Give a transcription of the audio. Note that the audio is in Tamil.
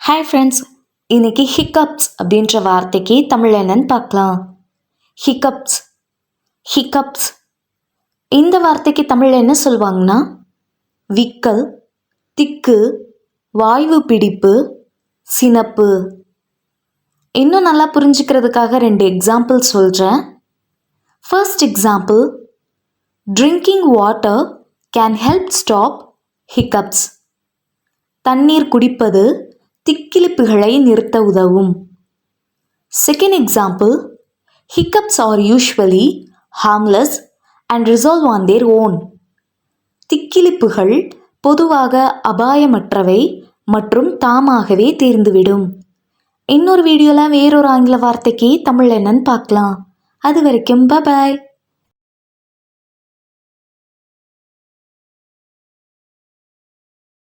ஹாய் ஃப்ரெண்ட்ஸ், இன்னைக்கு ஹிக்கப்ஸ் அப்படின்ற வார்த்தைக்கு தமிழ் என்னன்னு பார்க்கலாம். ஹிக்கப்ஸ் ஹிக்கப்ஸ் இந்த வார்த்தைக்கு தமிழ் என்ன சொல்லுவாங்கன்னா விக்கல், திக்கு, வாய்வு பிடிப்பு, சினப்பு. இன்னும் நல்லா புரிஞ்சுக்கிறதுக்காக 2 எக்ஸாம்பிள் சொல்கிறேன். First example, drinking water can help stop hiccups. தண்ணீர் குடிப்பது திக்கிலிப்புகளை நிறுத்த உதவும். Second example, hiccups are usually harmless and resolve on their own. திக்கிலிப்புகள் பொதுவாக அபாயமற்றவை மற்றும் தாமாகவே தீர்ந்துவிடும். இன்னொரு வீடியோவில் வேறொரு ஆங்கில வார்த்தைக்கு தமிழ் என்னன்னு பார்க்கலாம். அது வரைக்கும் பாய்.